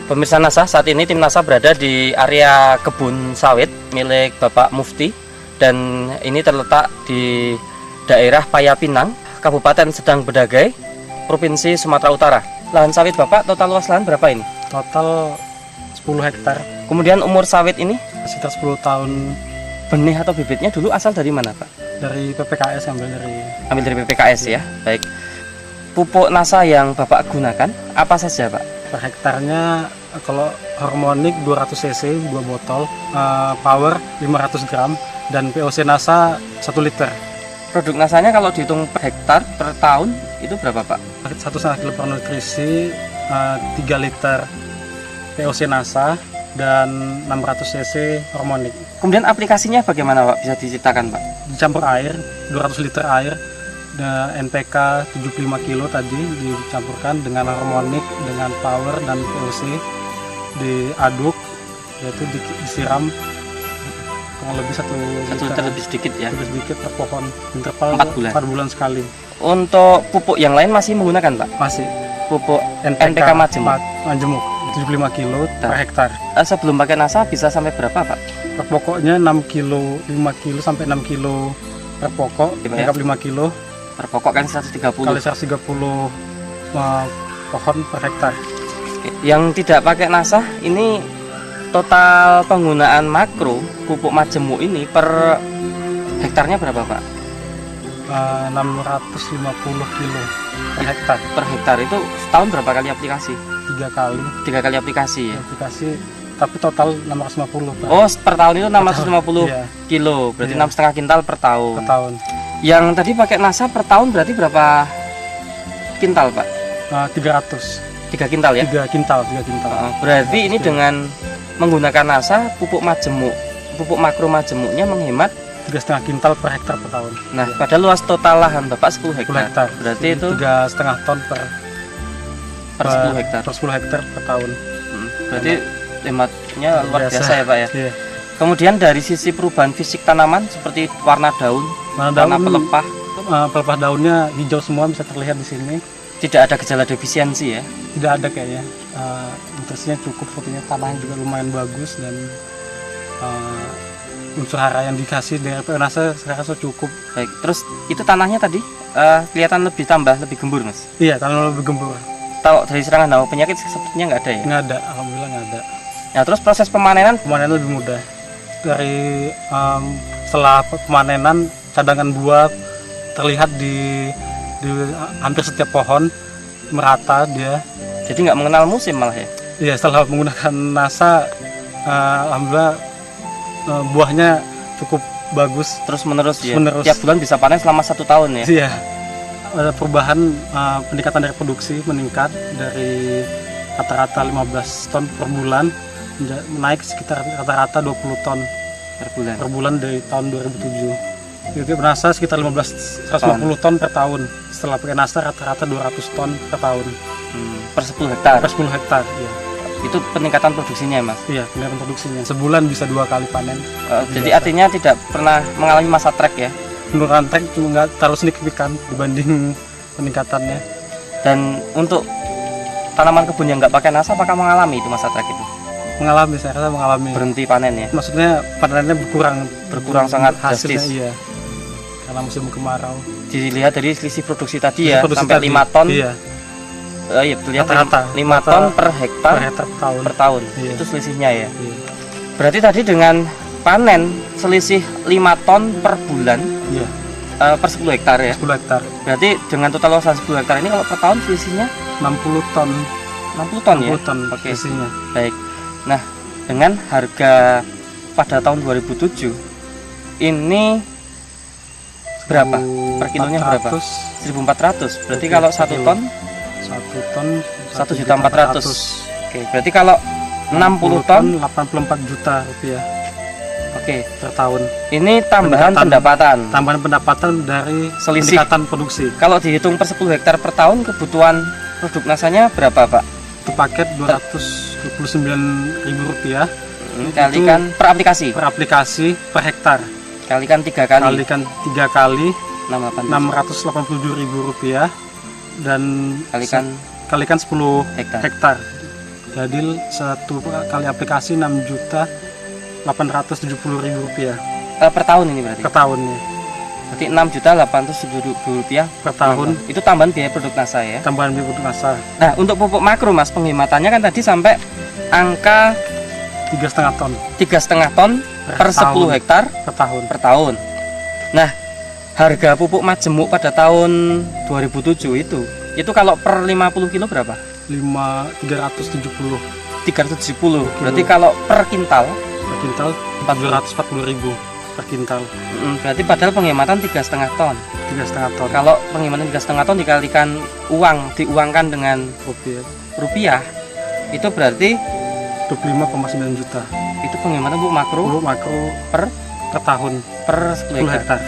Pemirsa NASA, saat ini tim NASA berada di area kebun sawit milik Bapak Mufti, dan ini terletak di daerah Payapinang, Kabupaten Sedang Bedagai, Provinsi Sumatera Utara. Lahan sawit Bapak, total luas lahan berapa ini? Total 10 hektar. Kemudian umur sawit ini? Sekitar 10 tahun. Benih atau bibitnya dulu asal dari mana Pak? Dari PPKS, ambil dari PPKS ya. Baik. Pupuk NASA yang Bapak gunakan apa saja Pak? per hektarnya. Kalau harmonik 200 cc 2 botol, power 500 gram, dan POC NASA 1 liter. Produk NASA-nya kalau dihitung per hektar per tahun itu berapa Pak? 1,5 kilo per nutrisi, 3 liter POC NASA, dan 600 cc harmonik. Kemudian aplikasinya bagaimana Pak? Bisa diceritakan Pak? Dicampur air, 200 liter air, NPK 75 kilo tadi dicampurkan dengan harmonik, dengan power dan POC, diaduk, yaitu disiram kurang lebih 1 liter lebih sedikit ya? Lebih sedikit per pohon, interval 4 bulan sekali. Untuk pupuk yang lain masih menggunakan Pak? Masih. Pupuk NPK Majemuk 75 kilo per hektar. Sebelum pakai NASA bisa sampai berapa Pak? Per pokoknya 6 kilo, 5 kilo sampai 6 kilo per pokok, ya? 5 kilo per pokok kan 130 kali 130 pohon per hektar. Yang tidak pakai NASA ini total penggunaan makro pupuk majemuk ini per hektarnya berapa Pak? 650 kilo per hektar. Per hektar itu setahun berapa kali aplikasi? 3 kali. 3 kali aplikasi ya? Aplikasi, tapi total 650 per. Oh, per tahun itu 650 iya. kilo, berarti Iya. 6,5 kintal per tahun. Per tahun. Yang tadi pakai NASA per tahun berarti berapa kintal Pak? 300. 3 kintal ya? 3 kintal. Berarti ini dengan menggunakan NASA, pupuk makro majemuknya menghemat 3,5 kintal per hektar per tahun. Nah, pada luas total lahan Bapak 10 hektar. Berarti itu 3,5 ton per 10 hektar. Per 10 hektar per tahun. Berarti hematnya luar biasa ya Pak ya. Iya. Kemudian dari sisi perubahan fisik tanaman seperti warna daun, warna pelepah. Pelepah daunnya hijau semua, bisa terlihat di sini. Tidak ada gejala defisiensi ya? Tidak ada kayaknya. Nutrisinya cukup, fotonya tanahnya juga lumayan bagus, dan unsur hara yang dikasih dari NASA saya rasa cukup. Baik, terus itu tanahnya tadi kelihatan lebih gembur Mas? Iya, tanah lebih gembur. Kalau dari serangan hama penyakit sepertinya nggak ada ya? Nggak ada, alhamdulillah nggak ada. Nah, terus proses pemanenan lebih mudah. Dari setelah pemanenan, cadangan buah terlihat di hampir setiap pohon, merata dia. Jadi nggak mengenal musim malah ya? Iya, setelah menggunakan NASA, alhamdulillah buahnya cukup bagus. Terus menerus ya? Menerus. Tiap bulan bisa panen selama 1 tahun ya? Iya. Ada perubahan, peningkatan dari produksi meningkat dari rata-rata 15 ton per bulan, naik sekitar rata-rata 20 ton per bulan dari tahun 2007. Jadi NASA sekitar 150 ton per tahun. Setelah pakai NASA rata-rata 200 ton per tahun. Per 10 hektar? Per 10 hektar, iya. Itu peningkatan produksinya Mas? Iya, peningkatan produksinya. Sebulan bisa 2 kali panen. Jadi artinya tidak pernah mengalami masa trek ya? Penurunan trek cuma nggak terlalu signifikan dibanding peningkatannya. Dan untuk tanaman kebun yang nggak pakai NASA, apakah mengalami itu masa trek itu? Mengalami, saya rasa mengalami. Berhenti panen ya? Maksudnya panennya berkurang sangat hasilnya, drastis. iya. Karena musim kemarau. Dilihat dari selisih produksi tadi ya, sampai 5 ton. Iya. Iya, terlihat Rata-rata 5 ton per hektar per tahun. Iya. Itu selisihnya ya. Iya. Berarti tadi dengan panen selisih 5 ton per bulan. Iya. Per 10 hektar ya. 10 hektar. Berarti dengan total luasan 10 hektar ini kalau per tahun selisihnya 60 ton. 60 ton ya. 60 ton. Oke. Selisihnya. Baik. Nah, dengan harga pada tahun 2007 ini berapa? Per kilonya berapa? 1.400. 1.400. Berarti kalau 1 ton 1.400.000. Oke, berarti kalau 60 ton 84 juta rupiah. Oke, per tahun. Ini tambahan pendapatan. Tambahan pendapatan dari selisih peningkatan produksi. Kalau dihitung per 10 hektar per tahun, kebutuhan produk NASA-nya berapa, Pak? Itu paket Rp229.000. Kalikan per aplikasi. Per aplikasi per hektar. Kalikan 3 kali. Kalikan 3 kali. Rp687.000. Dan kalikan 10 hektar. Jadi satu kali aplikasi 6.870.000 rupiah Per tahun ini berarti? per tahunnya. Berarti 6.870.000 rupiah Per tahun. Itu tambahan biaya produk NASA ya? Tambahan biaya produk NASA Nah, untuk pupuk makro Mas, penghematannya kan tadi sampai angka 3,5 ton 3,5 ton per 10 hektar per tahun. per tahun. Nah, harga pupuk majemuk pada tahun 2007 itu kalau per 50 kilo berapa? 370 370. Berarti kalau per kintal per kintal 440.000 per kintal. Berarti padahal penghematan 3,5 ton. 3,5 ton Kalau penghematan 3,5 ton dikalikan diuangkan dengan rupiah, itu berarti 25,9 juta. itu penghematan pupuk makro Pupuk makro per tahun per 10 hektar.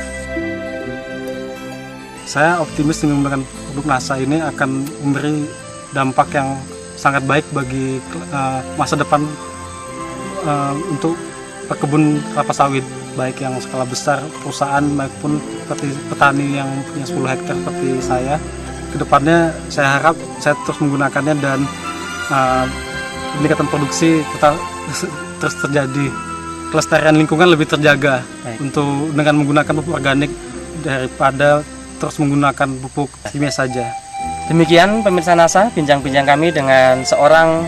Saya optimis dengan menggunakan produk NASA ini akan memberi dampak yang sangat baik bagi masa depan untuk pekebun kelapa sawit, baik yang skala besar perusahaan maupun seperti petani yang punya 10 hektar seperti saya. Kedepannya saya harap saya terus menggunakannya dan peningkatan produksi terus terjadi, kelestarian lingkungan lebih terjaga. Baik. Untuk dengan menggunakan pupuk organik daripada terus menggunakan pupuk kimia saja. Demikian pemirsa NASA, bincang-bincang kami dengan seorang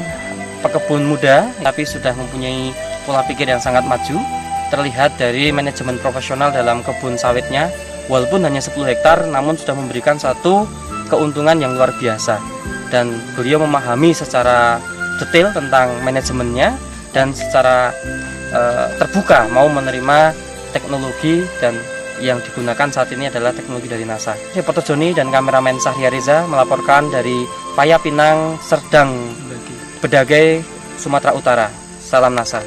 pekebun muda tapi sudah mempunyai pola pikir yang sangat maju, terlihat dari manajemen profesional dalam kebun sawitnya. Walaupun hanya 10 hektar namun sudah memberikan satu keuntungan yang luar biasa, dan beliau memahami secara detail tentang manajemennya dan secara terbuka mau menerima teknologi dan yang digunakan saat ini adalah teknologi dari NASA. Reporter Joni dan kameramen Sahria Reza melaporkan dari Payapinang, Serdang, Bedagai, Sumatera Utara. Salam NASA.